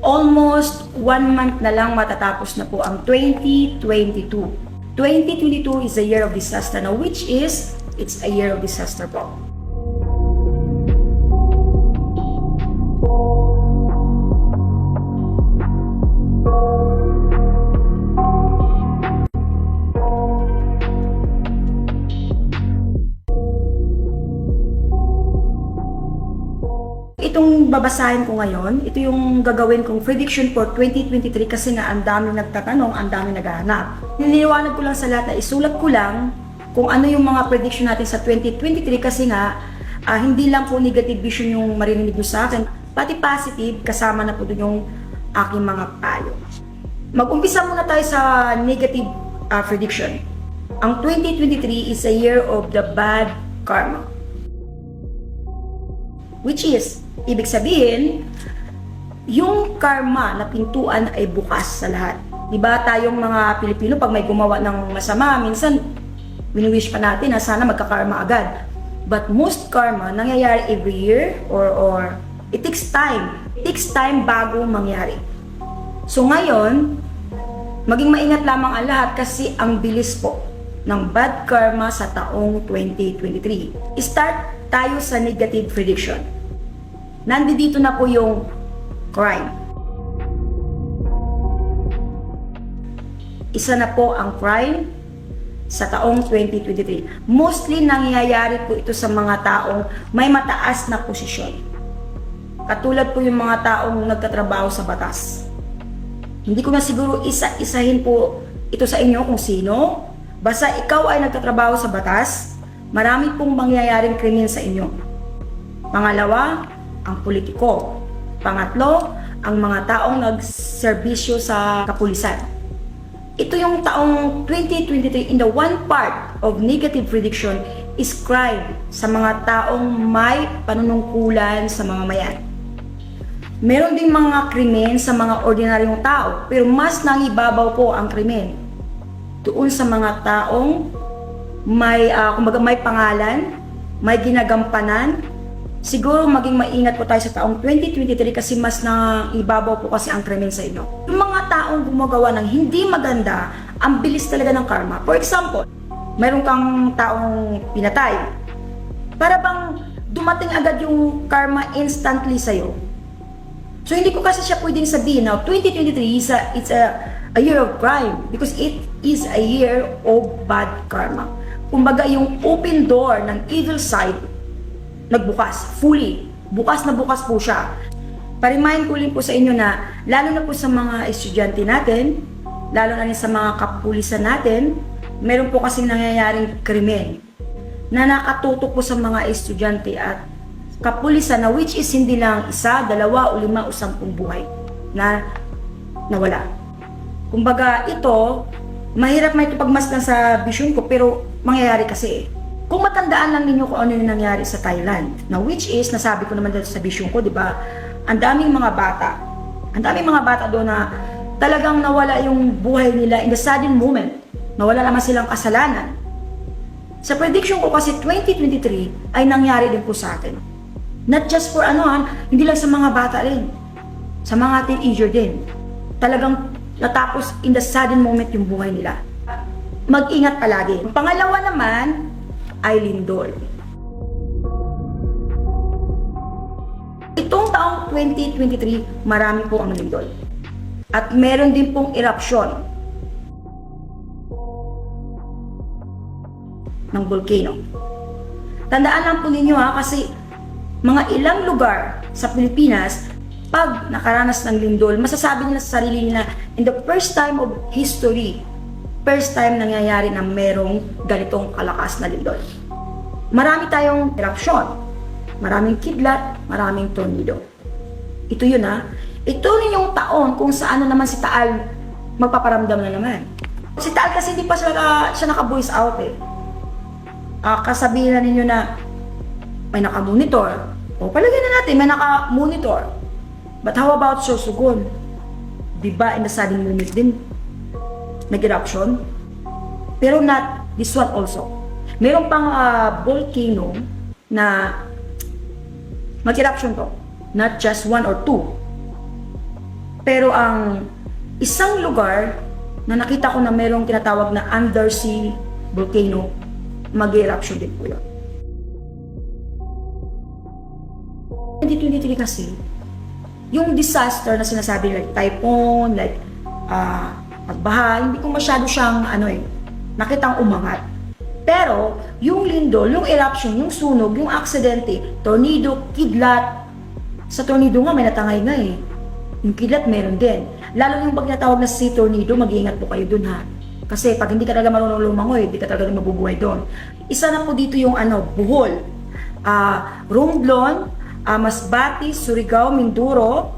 Almost 1 month na lang matatapos na po ang 2022. 2022 is a year of disaster na, which is, it's a year of disaster po. Itong babasahin ko ngayon, ito yung gagawin kong prediction for 2023 kasi nga ang daming nagtatanong, ang daming naghahanap. Niliwanag ko lang sa lahat na isulat ko lang kung ano yung mga prediction natin sa 2023 kasi nga hindi lang po negative vision yung marinig nyo sa akin, pati positive, kasama na po doon yung aking mga payo. Mag-umpisa muna tayo sa negative prediction. Ang 2023 is a year of the bad karma. Which is, ibig sabihin, yung karma na pintuan ay bukas sa lahat. Diba tayong mga Pilipino, pag may gumawa ng masama, minsan, wini-wish pa natin na sana magka-karma agad. But most karma, nangyayari every year or it takes time. It takes time bago mangyari. So ngayon, maging maingat lamang ang lahat kasi ang bilis po ng bad karma sa taong 2023. Start tayo sa negative prediction. Nandito na po yung crime. Isa na po ang crime sa taong 2023. Mostly nangyayari po ito sa mga taong may mataas na posisyon. Katulad po yung mga taong nagtatrabaho sa batas. Hindi ko na siguro isa-isahin po ito sa inyo kung sino. Basta ikaw ay nagtatrabaho sa batas, marami pong mangyayaring krimen sa inyo. Pangalawa, ang politiko. Pangatlo, ang mga taong nagserbisyo sa kapulisan. Ito yung taong 2023 in the one part of negative prediction is crime sa mga taong may panunungkulan sa mga mayan. Meron ding mga krimen sa mga ordinaryong tao, pero mas nangibabaw po ang krimen doon sa mga taong may, kumbaga may pangalan, may ginagampanan. Siguro maging maingat po tayo sa taong 2023 kasi mas ibabaw po kasi ang krimen sa inyo. Yung mga taong gumagawa ng hindi maganda, ang bilis talaga ng karma. For example, mayroon kang taong pinatay. Para bang dumating agad yung karma instantly sa'yo. So hindi ko kasi siya pwedeng sabihin now, 2023 it's a year of crime because it is a year of bad karma. Kumbaga yung open door ng evil side nagbukas, fully. Bukas na bukas po siya. Pa-remind ko rin po sa inyo na, lalo na po sa mga estudyante natin, lalo na rin sa mga kapulisan natin, meron po kasing nangyayaring krimen na nakatutok po sa mga estudyante at kapulisan na which is hindi lang isa, dalawa o 5 o 10 buhay na nawala. Kumbaga ito, mahirap may ipagmasdan sa vision ko pero mangyayari kasi kung matandaan lang ninyo kung ano yung nangyari sa Thailand, na which is, nasabi ko naman dito sa vision ko, di ba? Ang daming mga bata doon na talagang nawala yung buhay nila in the sudden moment. Nawala naman silang kasalanan. Sa prediction ko kasi 2023 ay nangyari din po sa atin. Not just for hindi lang sa mga bata rin. Sa mga teenager din. Talagang natapos in the sudden moment yung buhay nila. Mag-ingat palagi. Pangalawa naman, ay lindol. Itong taong 2023, marami po ang lindol. At meron din pong eruption ng volcano. Tandaan lang po ninyo kasi mga ilang lugar sa Pilipinas, pag nakaranas ng lindol, masasabi nila sa sarili nila, in the first time of history, first time nangyayari na merong ganitong kalakas na lindol. Marami tayong eruption, maraming kidlat, maraming tornado. Ito yun Ito rin yung taon kung saan naman si Taal magpaparamdam na naman. Si Taal kasi hindi pa siya naka-voice out kasabihin na ninyo na may naka-monitor. O palagay na natin, may naka-monitor. But how about Sorsogon? Diba in the sudden moment din nag-eruption? Pero not this one also. Meron pang volcano na mag-eruption to. Not just 1 or 2. Pero ang isang lugar na nakita ko na merong tinatawag na undersea volcano, mag-eruption din po yun. 2023 kasi, yung disaster na sinasabi like typhoon, like pagbaha, hindi ko masyado siyang nakitang umangat. Pero yung lindol, yung eruption, yung sunog, yung aksidente, tornado, kidlat, sa tornado nga may natangay nga eh. Yung kidlat meron din. Lalo yung pag natawag na sea tornado, mag-iingat po kayo dun ha. Kasi pag hindi ka talaga marunong lumangoy, hindi ka talaga mabubuhay doon. Isa na po dito yung Bohol, Romblon, Masbate, Surigao, Mindoro,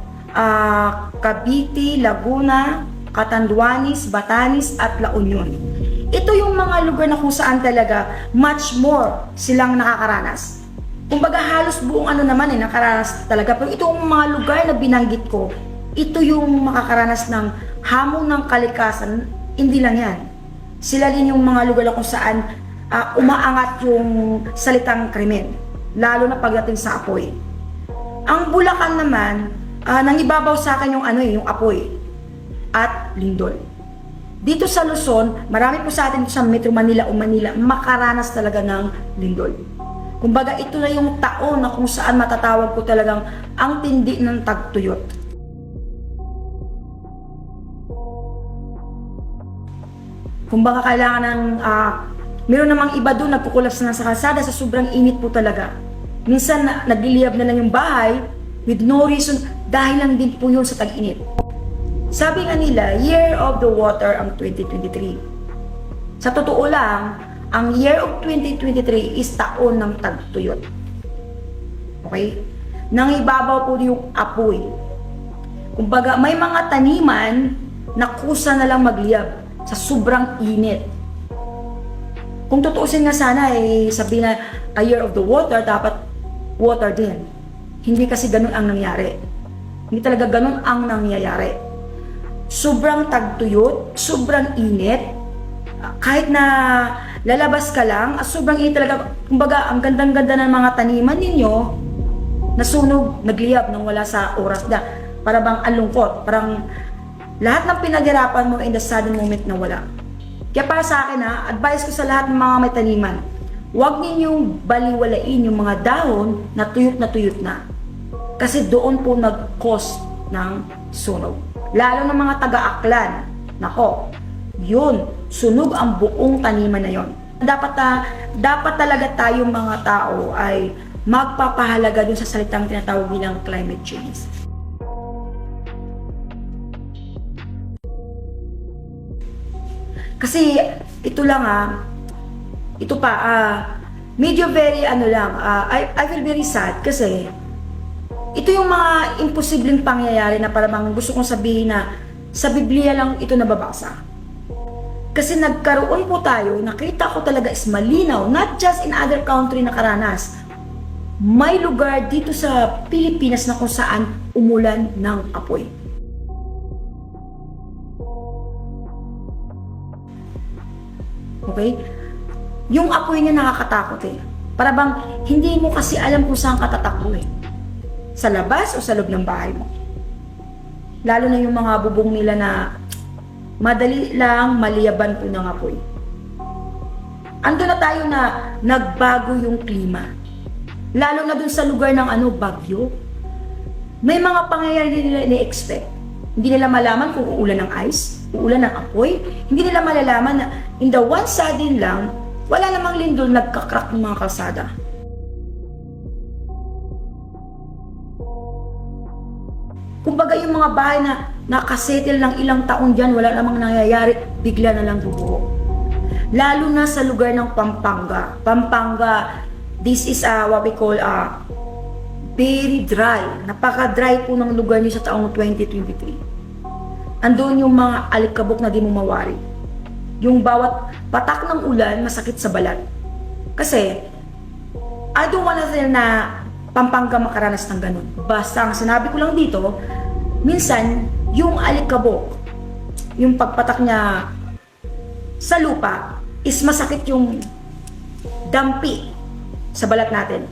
Cavite, Laguna, Catanduanes, Batanes at La Union. Ito yung mga lugar na kung saan talaga much more silang nakakaranas. Kumbaga halos buong naman nakaranas talaga. Pero itong mga lugar na binanggit ko, ito yung makakaranas ng hamon ng kalikasan. Hindi lang yan. Sila din yung mga lugar na kung saan umaangat yung salitang krimen. Lalo na pagdating sa apoy. Ang Bulacan naman, nangibabaw sa akin yung apoy at lindol. Dito sa Luzon, marami po sa atin sa Metro Manila o Manila makaranas talaga ng lindol. Kumbaga ito na yung taon na kung saan matatawag ko talagang ang tindi ng tagtuyot. Kumbaga kailangan ng meron namang iba doon nagkukulaps na sa kalsada sa sobrang init po talaga. Minsan nagliliyab na lang yung bahay with no reason dahil lang din po yun sa tag-init. Sabi nga nila, Year of the Water ang 2023. Sa totoo lang, ang Year of 2023 is taon ng tagtuyot. Okay? Nangibabaw po yung apoy. Kumbaga, may mga taniman na kusa na lang magliyab sa sobrang init. Kung tutuusin nga sana, sabihin na a Year of the Water, dapat water din. Hindi kasi ganun ang nangyari. Hindi talaga ganun ang nangyayari. Sobrang tagtuyot, sobrang init, kahit na lalabas ka lang, sobrang init talaga. Kumbaga, ang gandang-ganda ng mga taniman ninyo, nasunog, nagliyab nang wala sa oras na. Para bang alungkot, parang lahat ng pinaghirapan mo in the sudden moment na wala. Kaya para sa akin advice ko sa lahat ng mga may taniman, huwag ninyong baliwalain yung mga dahon na tuyot na. Kasi doon po nag-cause ng sunog. Lalo ng mga taga-aklan. Nako, yun, sunog ang buong taniman na yon. Dapat talaga tayong mga tao ay magpapahalaga dun sa salitang tinatawag nilang climate change. Kasi ito lang ito pa medyo very I feel very sad kasi ito yung mga imposibleng pangyayari na parang gusto kong sabihin na sa Biblia lang ito nababasa. Kasi nagkaroon po tayo, nakita ko talaga is malinaw, not just in other country na karanas. May lugar dito sa Pilipinas na kung saan umulan ng apoy. Okay? Yung apoy niya nakakatakot Para bang hindi mo kasi alam kung saan ka tatakbo Sa labas o sa loob ng bahay mo. Lalo na yung mga bubong nila na madali lang maliyaban po ng apoy. Ando na tayo na nagbago yung klima. Lalo na dun sa lugar ng bagyo. May mga pangyayari din nila ni-expect. Hindi nila malaman kung uulan ng ice, uulan ng apoy. Hindi nila malalaman na in the one sudden lang, wala namang lindol nagkakrak ng mga kalsada. Kumbaga yung mga bahay na nakasettle ng ilang taon dyan, wala namang nangyayari, bigla na lang bubuo. Lalo na sa lugar ng Pampanga. Pampanga, this is what we call very dry. Napaka-dry po ng lugar niyo sa taong 2023. Andun yung mga alikabok na di mo mawari. Yung bawat patak ng ulan, masakit sa balat. Kasi, I don't wanna say na Pampanga makaranas ng ganun. Basta ang sinabi ko lang dito, minsan, yung alikabok, yung pagpatak niya sa lupa, is masakit yung dampi sa balat natin.